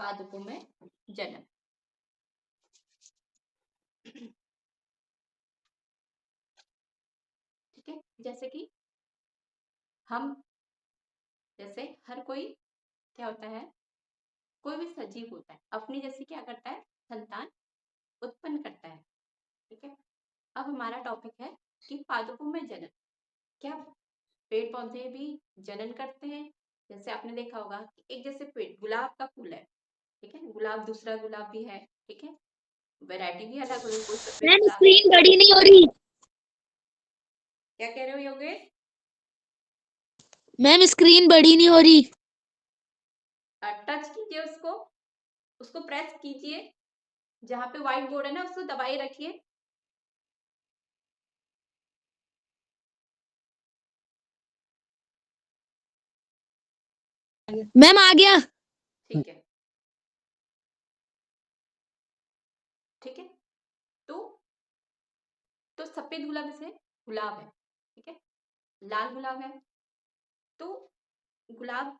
पादपों में जनन। ठीक है, जैसे कि जैसे हर कोई क्या होता है, कोई भी सजीव होता है अपनी जैसे क्या करता है, संतान उत्पन्न करता है। ठीक है, अब हमारा टॉपिक है कि पादपों में जनन। क्या पेड़ पौधे भी जनन करते हैं? जैसे आपने देखा होगा कि एक जैसे पेड़ गुलाब का फूल है, ठीक है, गुलाब दूसरा गुलाब भी है, ठीक है, वैरायटी भी अलग अलग, कोई सफेद मैम गुलाब है। स्क्रीन बड़ी नहीं हो रही। क्या कह रहे हो योगेश? मैम स्क्रीन बड़ी नहीं हो रही। टच कीजिए उसको, उसको प्रेस कीजिए, जहां पे व्हाइट बोर्ड है ना उसको दबाए रखिए। मैम आ गया। ठीक है, ठीक है, तो सफेद गुलाब से गुलाब है, ठीक है, लाल गुलाब है, तो गुलाब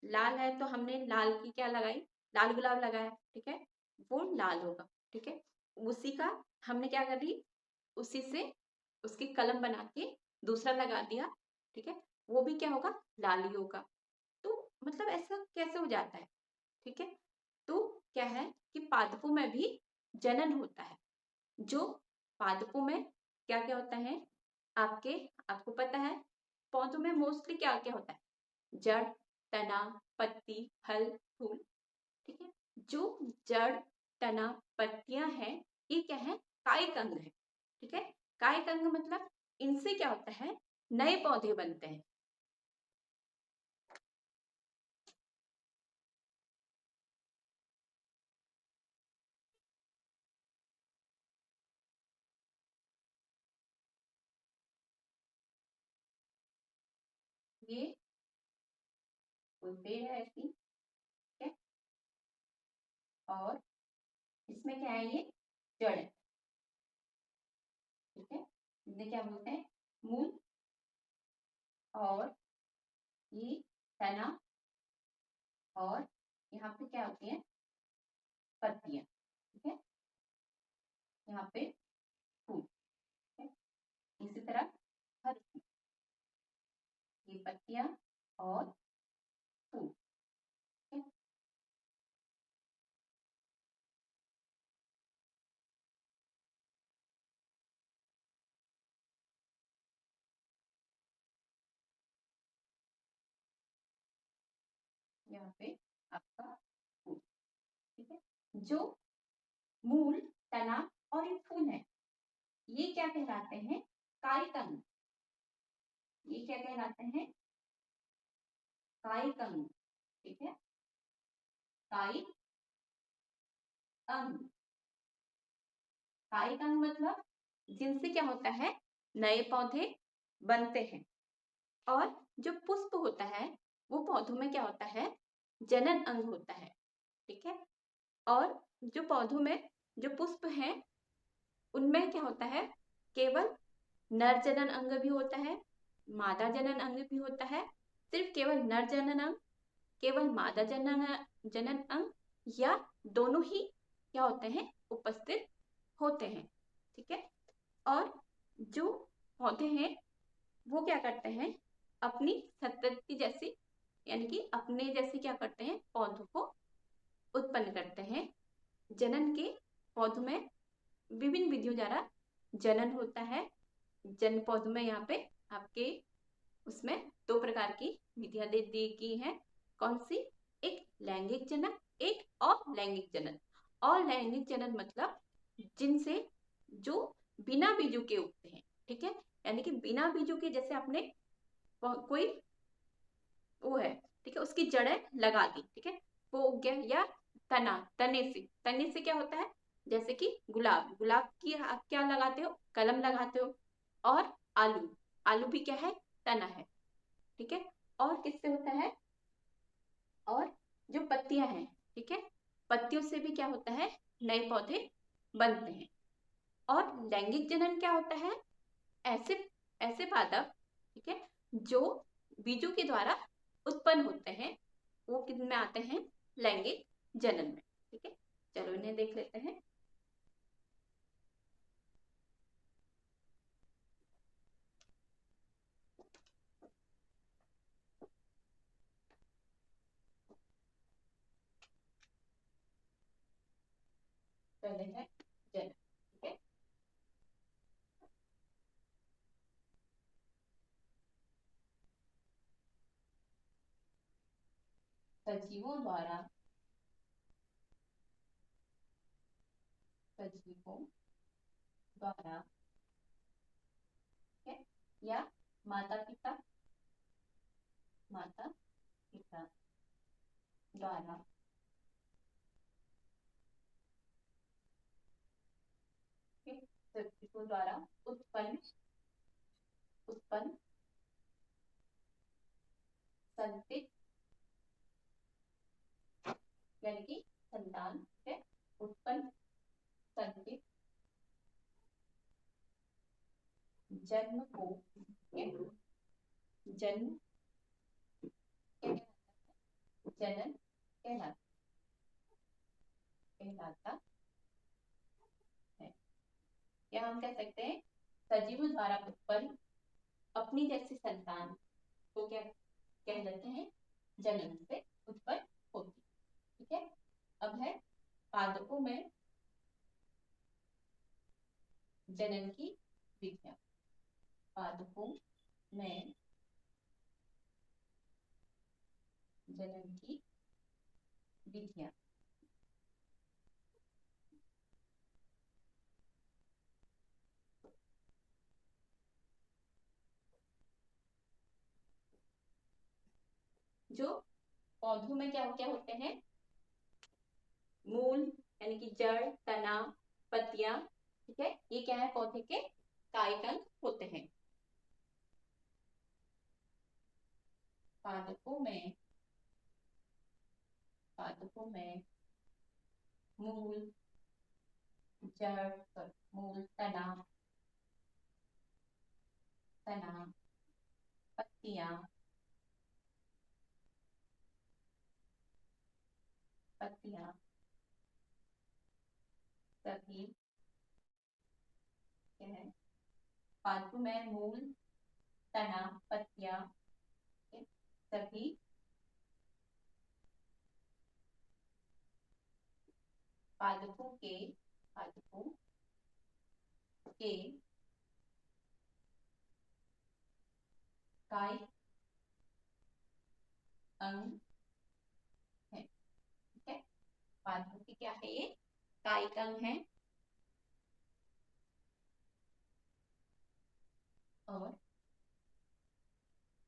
लाल है तो हमने लाल की क्या लगाई, लाल गुलाब लगाया, ठीक है, वो लाल होगा। ठीक है, उसी का हमने क्या कर ली, उसी से उसकी कलम बना के दूसरा लगा दिया, ठीक है, वो भी क्या होगा, लाल ही होगा। तो मतलब ऐसा कैसे हो जाता है? ठीक है, तो क्या है कि पादपों में भी जनन होता है। जो पादपों में क्या क्या होता है, आपको पता है पौधों में मोस्टली क्या क्या होता है, जड़, तना, पत्ती, फल, फूल। ठीक है, जो जड़, तना, पत्तियां हैं, ये क्या है, कायिक अंग है। ठीक है, कायिक अंग मतलब इनसे क्या होता है, नए पौधे बनते हैं। ये कोई पेड़ है ऐसी, ठीक है, और इसमें क्या है, ये जड़ है। ठीक है, इन्हें क्या बोलते हैं, मूल, और ये तना, और यहाँ पे क्या होती है, पत्तियां। ठीक है, यहाँ पे फूल। ठीक है, इसी तरह हर ये पत्तियां और फूल। ठीक है, यहाँ पे आपका फूल। ठीक है, जो मूल, तना और ये फूल है, ये क्या कहलाते हैं, कायिक अंग। ये क्या कहलाते हैं, कायिक अंग। ठीक है, कायिक अंग। कायिक अंग मतलब जिनसे क्या होता है, नए पौधे बनते हैं। और जो पुष्प होता है वो पौधों में क्या होता है, जनन अंग होता है। ठीक है, और जो पौधों में जो पुष्प हैं उनमें क्या होता है, केवल नर जनन अंग भी होता है, मादा जनन अंग भी होता है। सिर्फ केवल नर जनन अंग, केवल मादा जनन जनन अंग, या दोनों ही क्या होते हैं, उपस्थित होते हैं। ठीक है, और जो पौधे हैं वो क्या करते हैं, अपनी संतति जैसी, यानी कि अपने जैसे क्या करते हैं, पौधों को उत्पन्न करते हैं। जनन के पौधों में विभिन्न विधियों द्वारा जनन होता है। जन पौधों में यहाँ पे आपके उसमें दो प्रकार की विधियां दे दी गई हैं। कौन सी? एक लैंगिक जनन, एक अलैंगिक जनन। अलैंगिक जनन मतलब जिनसे जो बिना बीजों के उगते हैं। ठीक है, यानी कि बिना बीजों के, जैसे आपने कोई वो है, ठीक है, उसकी जड़ें लगा दी, ठीक है, वो उग गया। या तने से क्या होता है, जैसे कि गुलाब की आप क्या लगाते हो, कलम लगाते हो। और आलू, आलू भी क्या है, तना है। ठीक है, और किससे होता है, और जो पत्तियां हैं, ठीक है, पत्तियों से भी क्या होता है, नए पौधे बनते हैं। और लैंगिक जनन क्या होता है, ऐसे ऐसे पादप, ठीक है, जो बीजों के द्वारा उत्पन्न होते हैं, वो किन में आते हैं, लैंगिक जनन में। ठीक है, चलो इन्हें देख लेते हैं। पहले है जनन। ठीक है, सजीवों द्वारा ठीक है, या माता पिता द्वारा सजीवों द्वारा उत्पन्न संतित यानी कि संतान है, उत्पन्न संतित जन्म को जन्म जनन कहलाता है। या हम कह सकते हैं सजीवों द्वारा उत्पन्न अपनी जैसी संतान को क्या कहलाते हैं, जनन से उत्पन्न होती। ठीक है, अब है पादपों में जनन की विधियां। पादपों में जनन की विधियां। जो पौधों में क्या क्या होते हैं, मूल यानी कि जड़, तना, पत्तियां। ठीक है, ये क्या है, पौधे के कायिक अंग होते हैं। पादपों में मूल, जड़, मूल, तना, पत्तियां सभी क्या है, पादपों में मूल, तना, पत्तियां सभी पादपों के कायिक अंग है। ठीक है, पादपों के क्या है, ये कायिक अंग है। और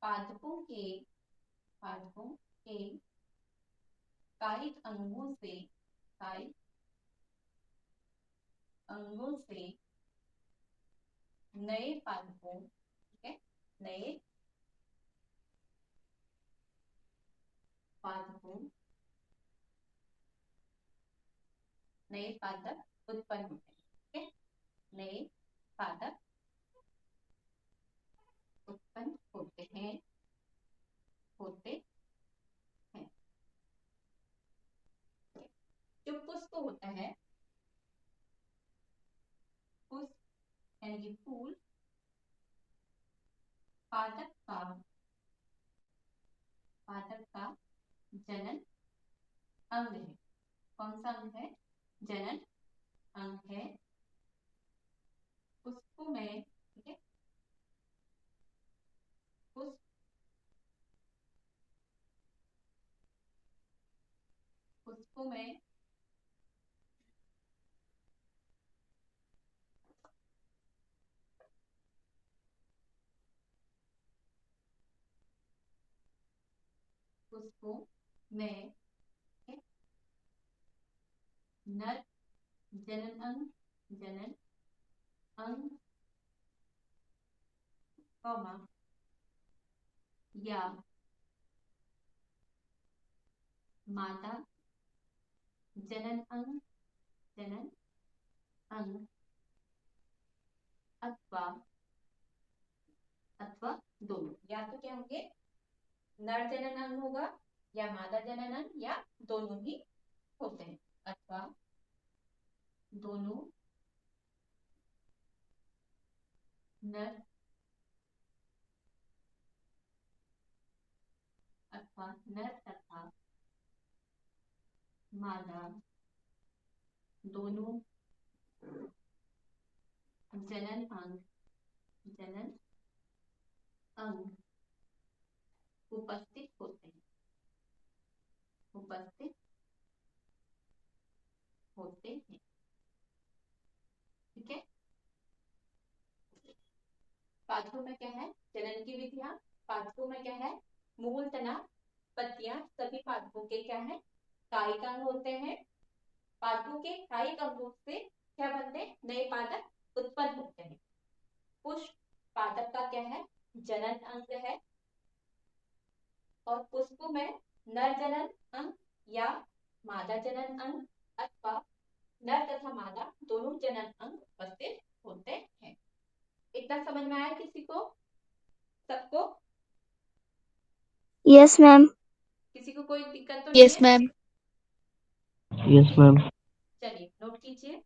पादपों के कायिक अंगों से नए पादपों, ठीक है, नए पादप उत्पन्न होते हैं। ठीक है, नए पादप उत्पन्न होते हैं। जो पुष्प होता है, पुष्प यानी कि फूल, पादप का जनन अंग है। कौन सा अंग है, जनन अंग है। पुष्पों में, ठीक है, पुष्पों में नर जनन अंग या मादा जनन अंग अथवा दोनों। या तो क्या होंगे, नर जनन अंग होगा या मादा जनन अंग, या दोनों ही होते हैं अथवा दोनों नर तथा मादा दोनों जनन अंग उपस्थित होते हैं। ठीक है, पादपों में क्या है, जनन की विधियां, पादपों में क्या है, मूल तना पत्तियां, सभी पादपों के क्या है, कायिक अंग होते हैं। पादपों के कायिक अंगों से क्या बनते हैं, नए पादप उत्पन्न होते हैं। पुष्प पादप का क्या है, जनन अंग है। और पुष्प में नर जनन अंग या मादा जनन अंग अथवा नर तथा मादा दोनों जनन अंग उपस्थित होते हैं। इतना समझ में आया किसी को, सबको? Yes ma'am. किसी को कोई दिक्कत तो नहीं यस है? मैम। Yes ma'am. चलिए नोट कीजिए।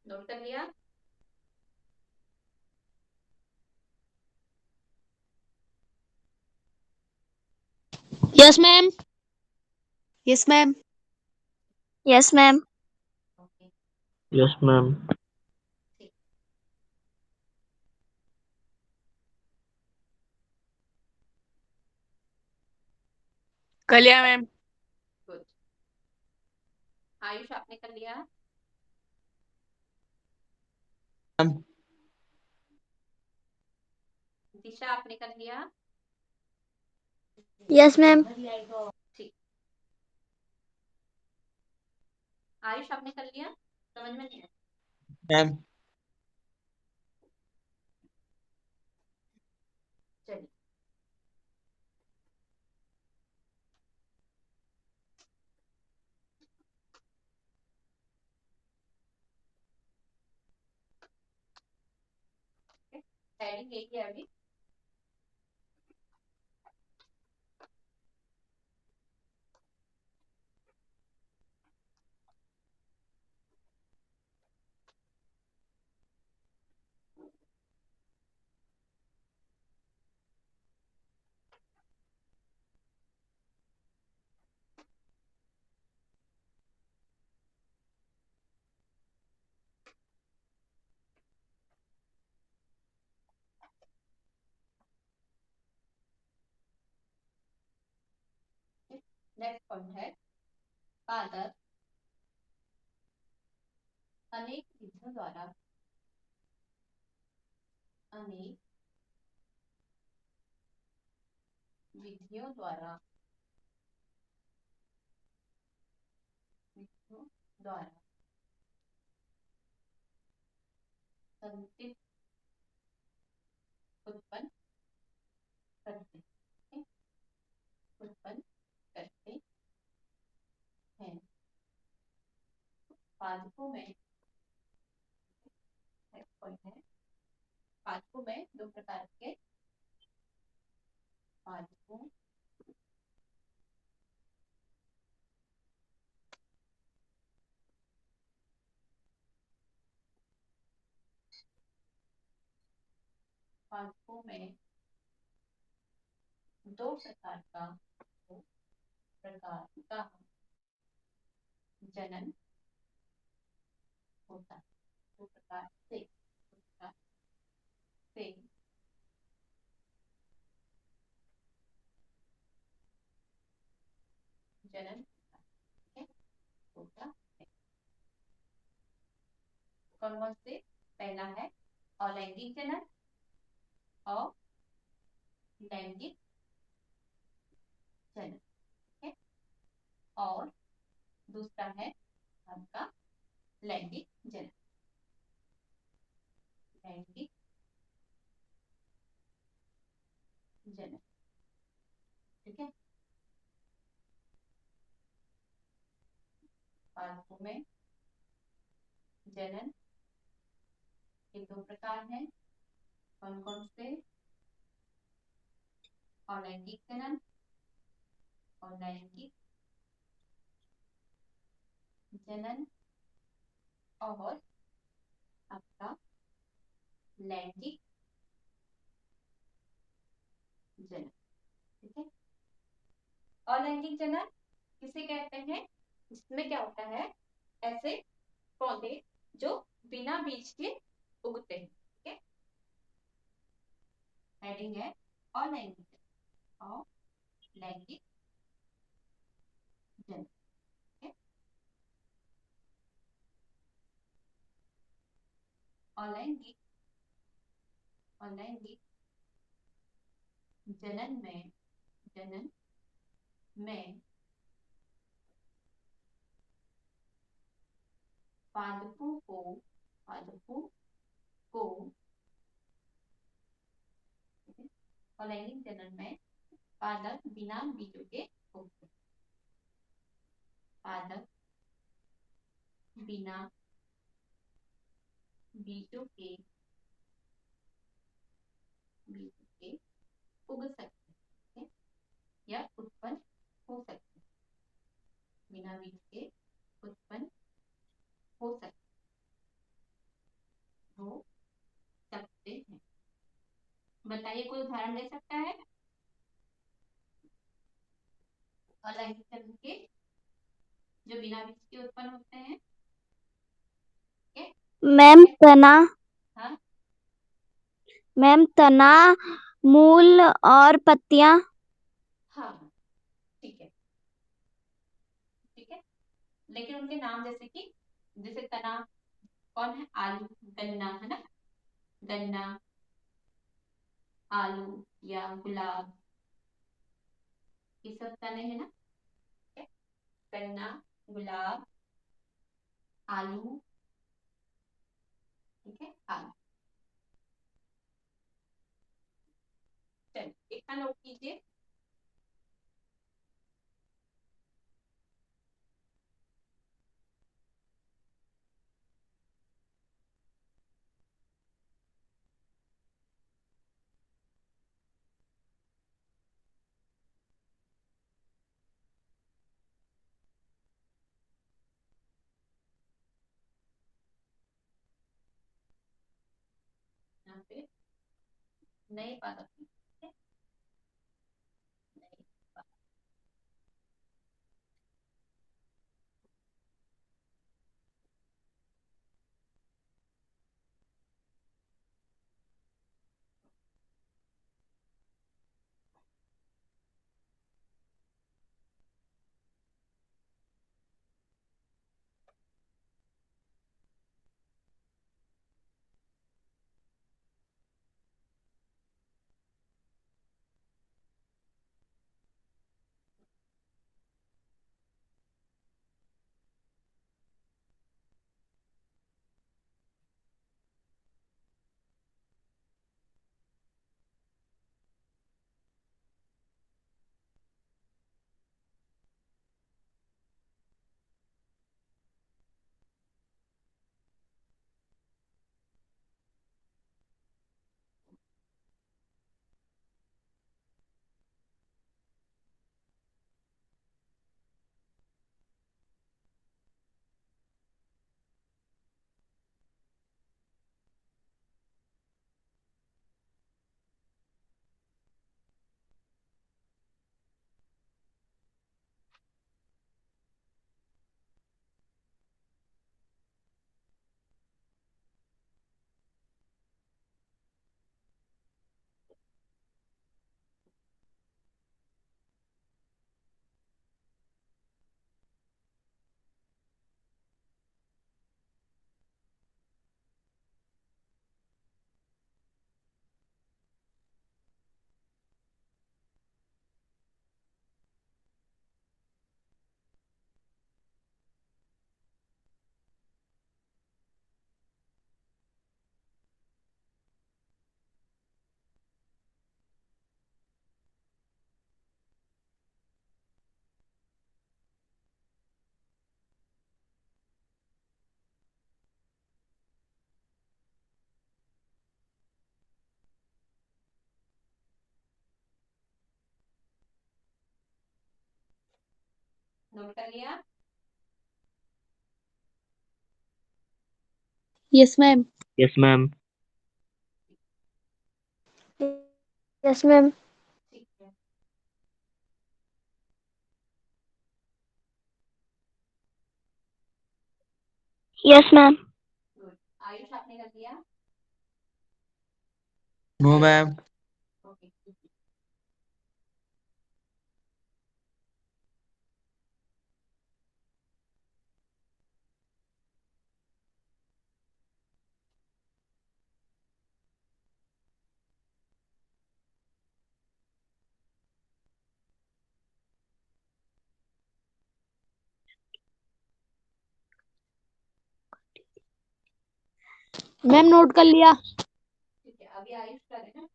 नोट कर लिया? Yes ma'am. Yes ma'am. Yes ma'am. Okay, yes ma'am. ठीक। कर लिया मैम। गुड। आयुष आपने कर लिया? मैम। दिशा आपने कर लिया? Yes ma'am. ठीक। आयुष आपने कर लिया? समझ में नहीं आया? मैम। चलिए। हेडिंग एक ही है अभी। नेक्स्ट पॉइंट है पादप अनेक विधियों द्वारा अनेक विधियों द्वारा विधियों द्वारा संतृप्त उत्पन्न करते हैं। उत्पन्न करते हैं। पादपों में पॉइंट है पादपों में दो प्रकार के पादपों पादपों में दो प्रकार का जनन होता है। दो प्रकार से जनन होता है। कौन कौन से? पहला है अलैंगिक जनन और लैंगिक जनन। ठीक है। और दूसरा है आपका लैंगिक जनन। लैंगिक जनन। ठीक है। पादपों में जनन के दो प्रकार हैं। कौन कौन से? अलैंगिक जनन और लैंगिक जनन और आपका लैंगिक जनन। ठीक है। अलैंगिक जनन किसे कहते हैं? इसमें क्या होता है, ऐसे पौधे जो बिना बीज के उगते हैं। ठीक है। हेडिंग है अलैंगिक और लैंगिक जनन। ठीक है। अलैंगिक जनन में पादपों को अलैंगिक जनन में पादप बिना बीजों के उगते हैं। पादप बिना बीजों के उग सकते हैं या उत्पन्न हो सकते हैं। बिना बीज के उत्पन्न हो सकते हैं। बताइए, कोई उदाहरण दे सकता है अलैंगिक जनन के जो बिना बीज के उत्पन्न होते हैं? मैम तना। हाँ, मैम तना, मूल और पत्तियां। हाँ, ठीक है। लेकिन उनके नाम जैसे तना कौन है, आलू, गन्ना है ना, गन्ना, आलू या गुलाब, ये सब तने हैं ना, ठीक है? गन्ना, गुलाब, आलू, ठीक है, आलू। चलिए एक का नोट कीजिए। यहाँ पे नए पादप, ठीक है, नए पादप। नोट कर लिया? Yes ma'am. Yes ma'am. Yes ma'am. ठीक है। Yes ma'am. गुड। आयुष आपने कर दिया? No ma'am. Okay. Ma'am note कर लिया। ठीक है, अभी आयुष करे ना।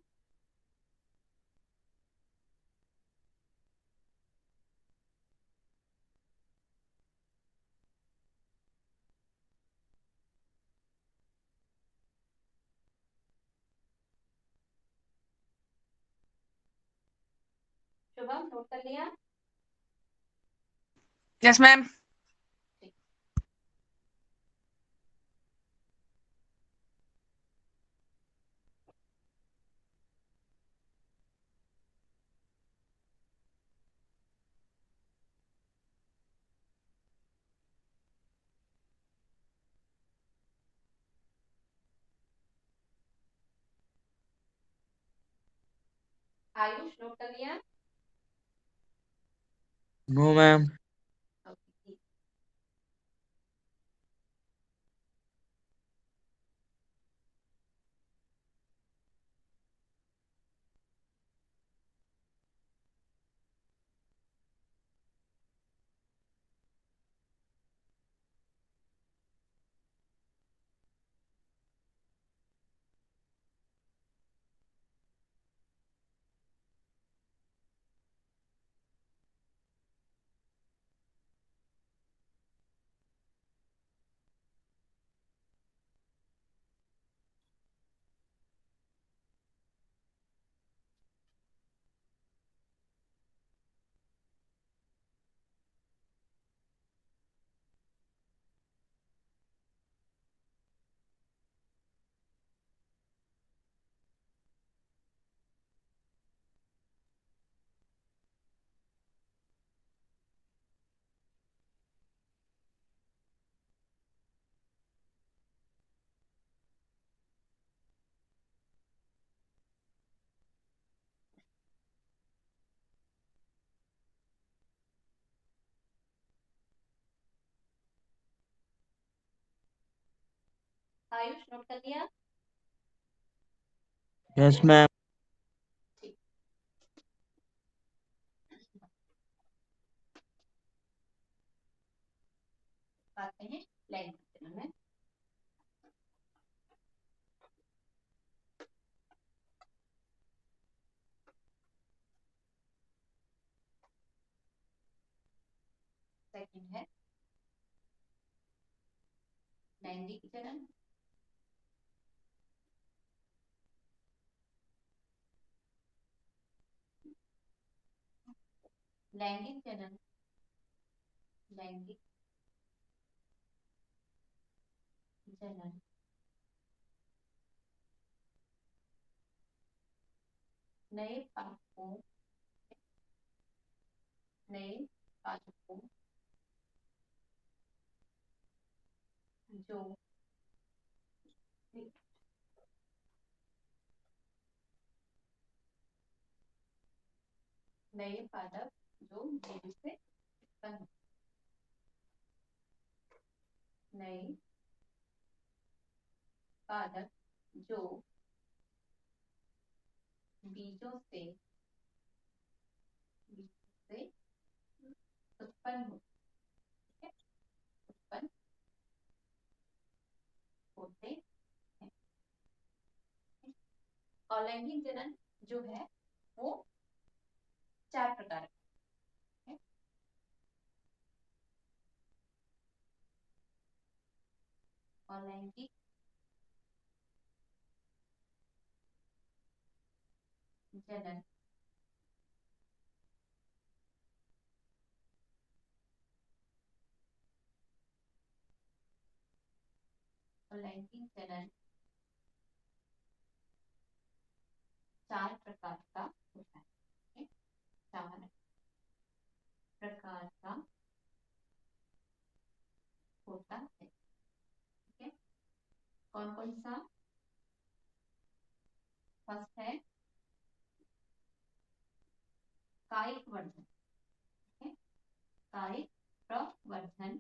शुभम नोट कर लिया? Yes ma'am. ठीक। आयुष नोट कर लिया? No ma'am. Okay. Ayush note कर लिया? Yes, ma'am. ठीक। आते हैं लैंग्वेज में। सेकंड है लैंगिक चरण। लैंगिक चरण, लैंगिक जनन नए पाठकों, नए पाठकों जो नए पाठक जो बीजों से उत्पन्न होते, नए पाठक जो बीजों से उत्पन्न होते हैं, उत्पन्न होते हैं। अलैंगिक जनन जो है वो 4 प्रकार का है। अलैंगिक जनन अलैंगिक जनन 4 प्रकार का होता है। 4 प्रकार का होता है। ठीक है, कौन कौन सा? फर्स्ट है कायिक वर्धन, ठीक है, कायिक प्रवर्धन।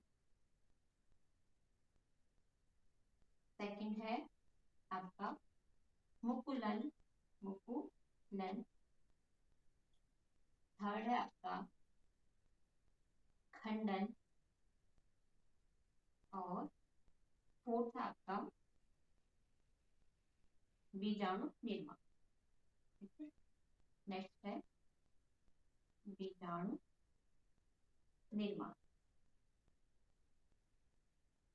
सेकंड है आपका मुकुलन, मुकुलन। थर्ड है आपका खंडन और फोर्थ है आपका बीजाणु निर्माण। नेक्स्ट है बीजाणु निर्माण।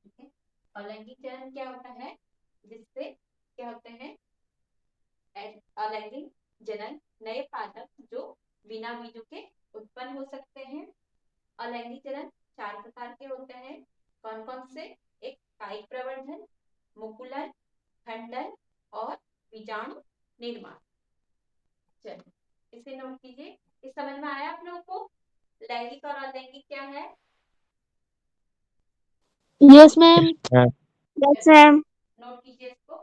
ठीक है, अलैंगिक चरण क्या होता है? जिससे क्या होते हैं? अलैंगिक जनन नए पादप जो बिना बीजों के उत्पन्न हो सकते हैं। अलैंगिक चरण 4 प्रकार के होते हैं। कौन कौन से? एक कायिक प्रवर्धन, मुकुलन, खंडन और बीजाणु निर्माण। चलिए इसे नोट कीजिए। इस समझ में आया आप लोगों को लैंगिक और अलैंगिक क्या है? Yes ma'am. Ma'am. Yes ma'am. Note कीजिए इसको।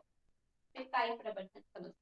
फिर कायिक प्रवर्धन समझ।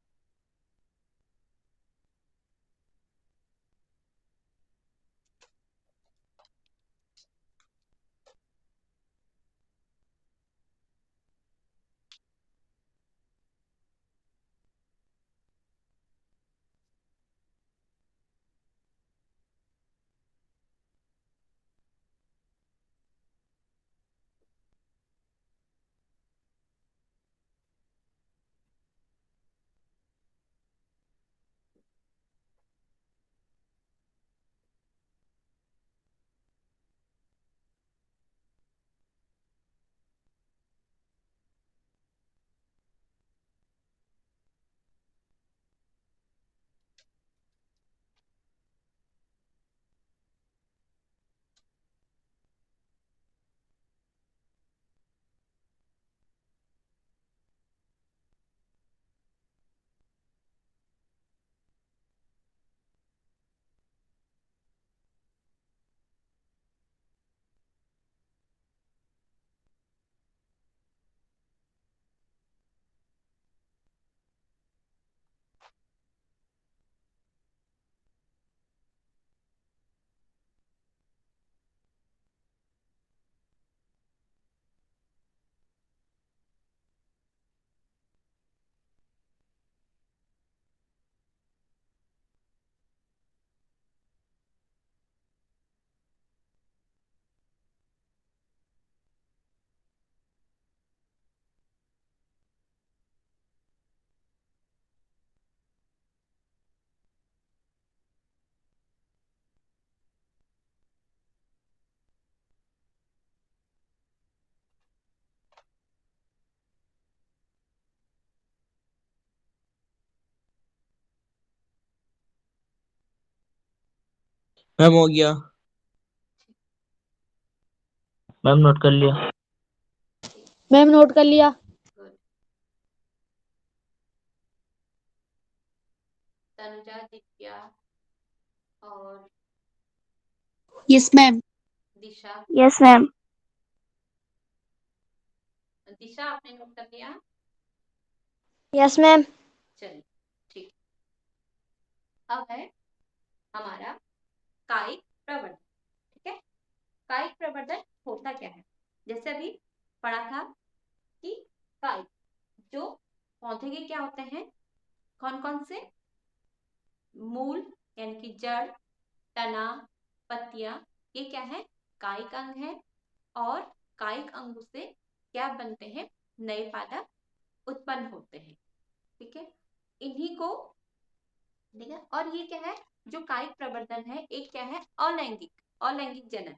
मैम हो गया। मैम नोट कर लिया। मैम नोट कर लिया। गुड। तनुजा, दिव्या और yes ma'am. Disha. Yes ma'am. Disha आपने नोट कर लिया? Yes ma'am. चलिए ठीक। अब है हमारा कायिक प्रवर्धन। ठीक है, कायिक प्रवर्धन होता क्या है? जैसे अभी पढ़ा था कि कायिक जो पौधे के क्या होते हैं, कौन कौन से? मूल यानी कि जड़, तना, पत्तियां, ये क्या है? कायिक अंग है। और कायिक अंगों से क्या बनते हैं? नए पादप उत्पन्न होते हैं। ठीक है, इन्हीं को, ठीक है। और ये क्या है जो कायिक प्रवर्धन है? एक क्या है? अलैंगिक जनन।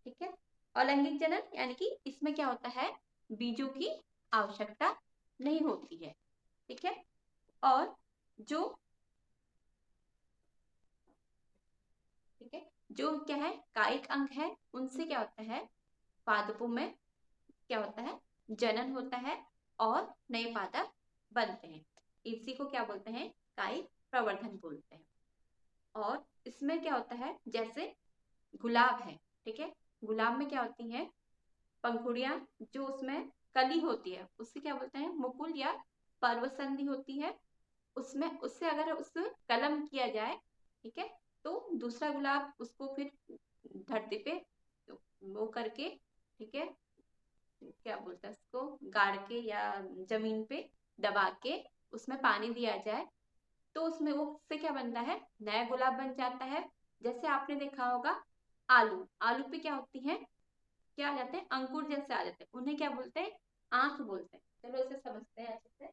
ठीक है, अलैंगिक जनन यानी कि इसमें क्या होता है? बीजों की आवश्यकता नहीं होती है। ठीक है, और जो, ठीक है, जो क्या है कायिक अंग है, उनसे क्या होता है? पादपों में क्या होता है? जनन होता है और नए पादप बनते हैं। इसी को क्या बोलते हैं? कायिक प्रवर्धन बोलते हैं। और इसमें क्या होता है? जैसे गुलाब है, ठीक है, गुलाब में क्या होती है? पंखुड़ियां, जो उसमें कली होती है उससे क्या बोलते हैं? मुकुल या पर्वसंधि होती है। उसमें उससे अगर उससे कलम किया जाए, ठीक है, तो दूसरा गुलाब उसको फिर धरती पे वो करके, ठीक है, क्या बोलते हैं उसको, गाड़ के या जमीन पे दबा के उसमें पानी दिया जाए, तो उसमें वो उससे क्या बनता है? नया गुलाब बन जाता है। जैसे आपने देखा होगा आलू, आलू पे क्या होती है? क्या आ जाते हैं? अंकुर जैसे आ जाते हैं, उन्हें क्या बोलते हैं? आंख बोलते हैं। चलो इसे समझते हैं अच्छे से।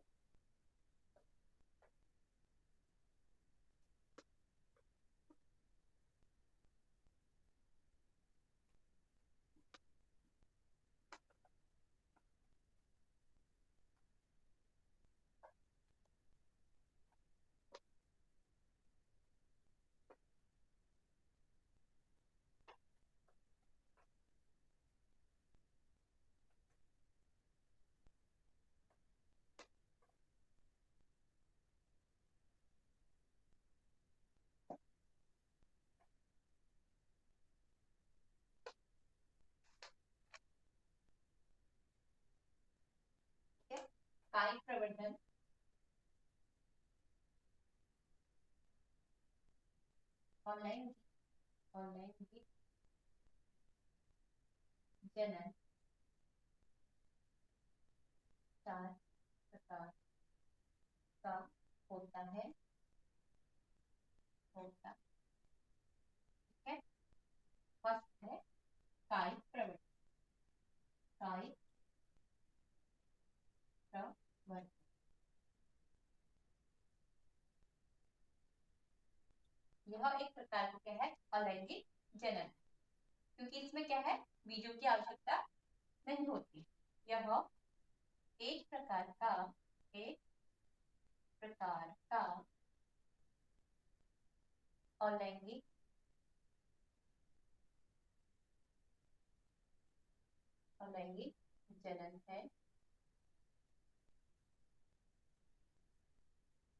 ठीक है, कायिक प्रवर्धन ऑनलाइन ऑनलाइन जनन 4 प्रकार का होता है, होता, ठीक है। फर्स्ट है कायिक प्रवर्धन। कायिक प्रवर्धन, यह एक प्रकार का क्या है? अलैंगिक जनन, क्योंकि इसमें क्या है? बीजों की आवश्यकता नहीं होती। यह एक प्रकार का अलैंगिक अलैंगिक जनन है।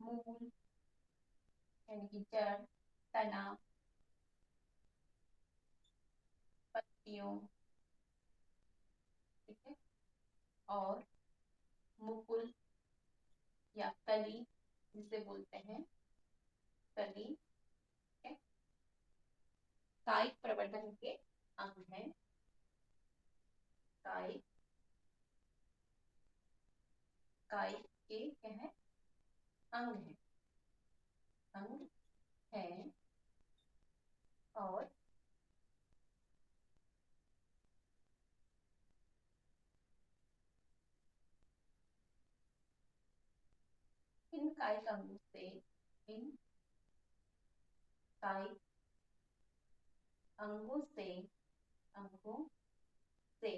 मूल यानी कि जड़, तना, पत्तियों, ठीक है, और मुकुल या कली जिसे बोलते हैं, कली, ठीक है, कायिक प्रवर्धन के अंग है। कायिक कायिक के क्या है? अंग है, अंग है। और इन कायिक अंगों से, इन कायिक अंगों से अंगों से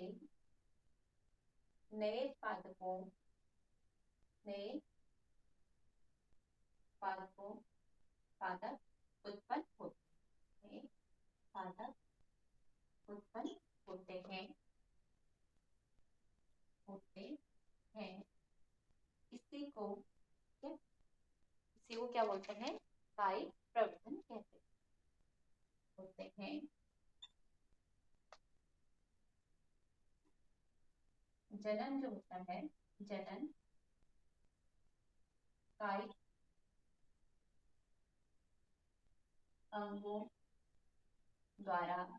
नए पादपों नए पादपों पादप उत्पन्न होते हैं। पादप उत्पन्न होते हैं इसी को क्या बोलते हैं? कायिक प्रवर्धन कहते होते हैं। जनन जो होता है, जनन कायिक अंगों द्वारा होता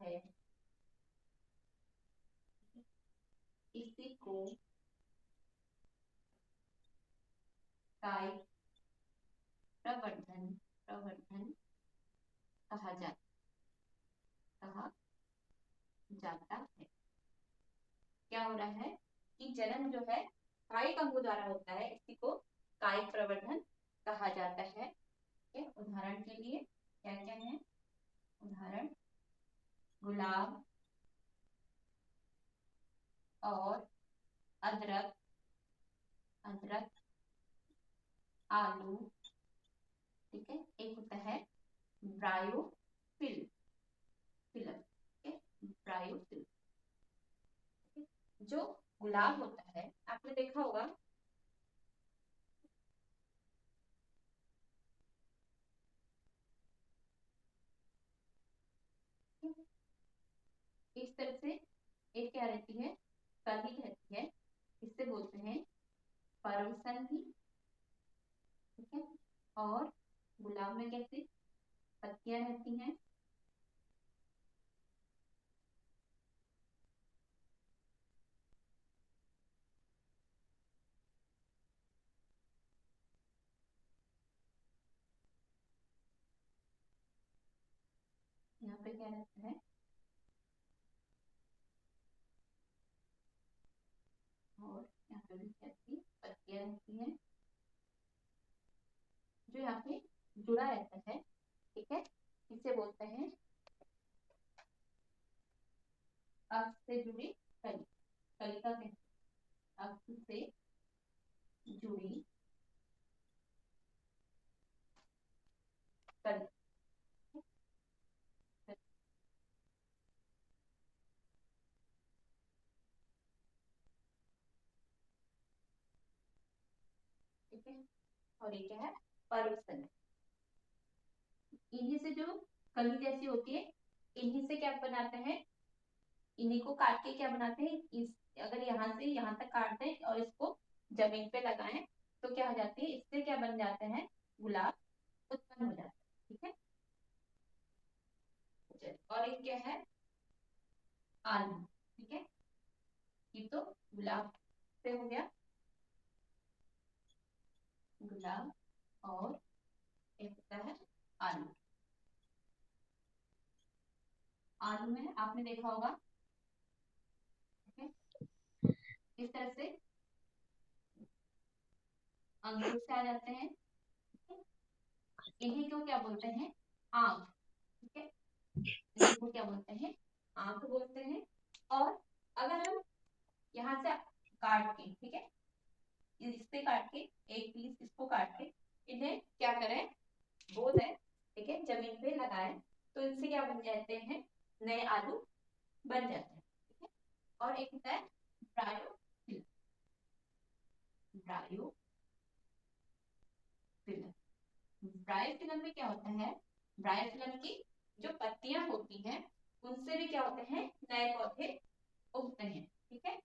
है, इसी को कायिक प्रवर्धन कहा जाता है। क्या हो रहा है कि जनन जो है कायिक अंगों द्वारा होता है, इसी को कायिक प्रवर्धन कहा जाता है। उदाहरण के लिए क्या क्या है? उदाहरण गुलाब और अदरक, आलू, ठीक है। एक होता है ब्रायोफिल, ब्रायोफिल। जो गुलाब होता है, आपने देखा होगा इस तरह से एक क्या रहती है, कली रहती है, इससे बोलते हैं परोसन भी, ठीक है। और गुलाब में कैसे पत्तियां रहती हैं, यहाँ पे क्या रहता है, और यहाँ पे भी कैसी पत्तियां रहती हैं, जो यहाँ पे जुड़ा रहता है, ठीक है। इसे बोलते हैं अक्ष से जुड़ी कली, कलिका कहते हैं अक्ष से जुड़ी कली। ठीक है, और ये क्या है, परोसन। इन्हीं से जो कली जैसी होती है, इन्हीं से क्या बनाते हैं, इन्हीं को काट के क्या बनाते हैं, इस अगर यहाँ से यहाँ तक काट दें और इसको जमीन पे लगाएं तो क्या हो जाती है, इससे क्या बन जाते हैं, गुलाब उत्पन्न हो जाता है, ठीक है। और एक क्या है, आलू, ठीक है। ये तो गुलाब से हो गया, गुलाब, और एक होता है आलू। आलू में आपने देखा होगा, ठीक है, इस तरह से अंकुर से आ जाते हैं, इन्हीं को क्या बोलते हैं, आंख, ठीक है। इन्हीं को क्या बोलते हैं, आंख बोलते हैं। और अगर हम यहाँ से काट के, ठीक है, इससे काट के एक पीस इसको काट के इन्हें क्या करें, बो दें, ठीक है, जमीन पे लगाएं, तो इनसे क्या बन जाते हैं, नए आलू बन जाते हैं, ठीक है। और एक होता है ब्रायोफिल, ब्रायोफिलम में क्या होता है, ब्रायोफिलम की जो पत्तियां होती हैं उनसे भी क्या होते हैं, नए पौधे उगते हैं, ठीक है।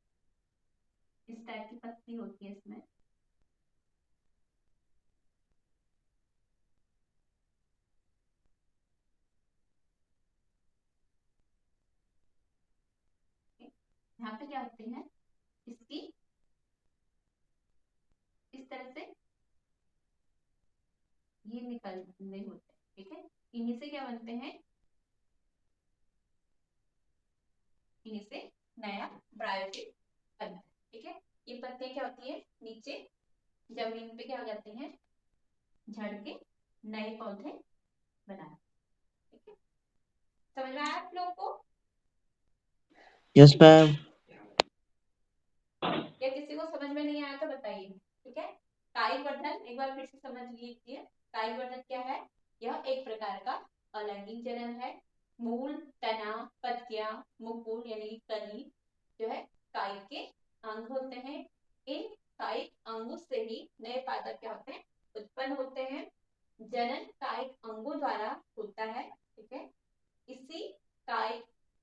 इस टाइप की पत्ती होती है इसमें, यहाँ पे क्या होते हैं, इसकी इस तरह से ये निकलने होते हैं, ठीक है। इन्हीं से क्या बनते हैं, इन्हीं से नया ब्रायोफिल बनता है, ठीक है। ये पत्तियां क्या होती है, नीचे जमीन पे क्या हो जाते हैं, झड़ के नए पौधे बनाते, ठीक है। समझ में आया आप लोग को? Yes ma'am. या किसी को समझ में नहीं आया तो बताइए, ठीक है। कायिक वर्धन एक बार फिर से समझ लीजिए, कायिक वर्धन क्या है, यह एक प्रकार का अलैंगिक जनन है। मूल, तना, पत्तियां, मुकुल यानी कली जो है कायिक के अंग होते हैं। इन कायिक अंगों से ही नए पादप क्या होते हैं, उत्पन्न होते हैं। जनन कायिक अंगों द्वारा होता है, ठीक है।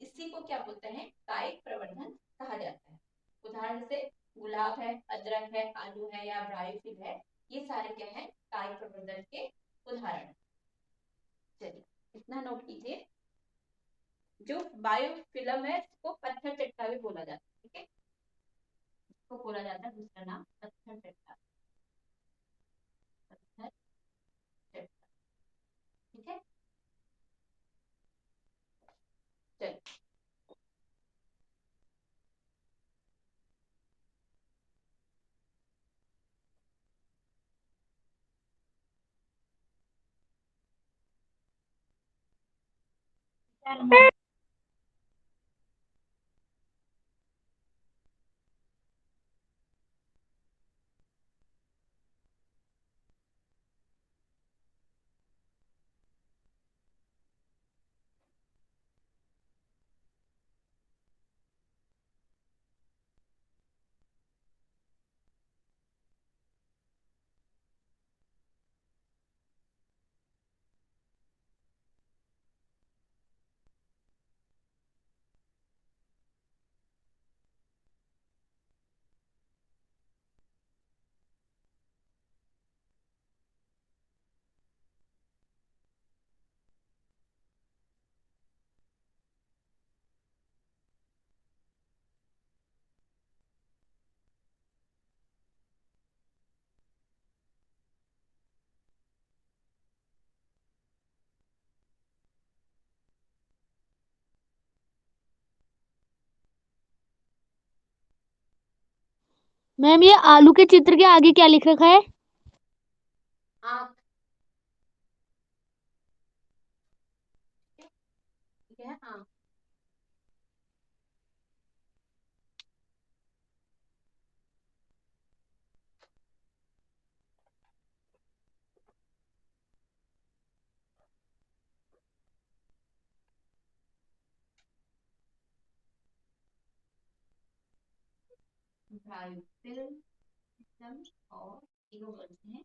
इसी को क्या बोलते हैं, कायिक प्रवर्धन कहा जाता है। उदाहरण से गुलाब है, अदरक है, आलू है या ब्रायोफिल है, ये सारे क्या है, कायिक प्रवर्धन के उदाहरण। चलिए इतना नोट कीजिए। जो बायोफिल्म है उसको पत्थर चट्टा भी बोला जाता है, ठीक है। इसको बोला जाता है दूसरा नाम पत्थर चट्टा, पत्थर चट्टा, ठीक है। चलिए मैम ये आलू के चित्र के आगे क्या लिख रखा है? आंख, ठीक है, आंख। बायोफिल्म सिस्टम और इनोवर्स हैं।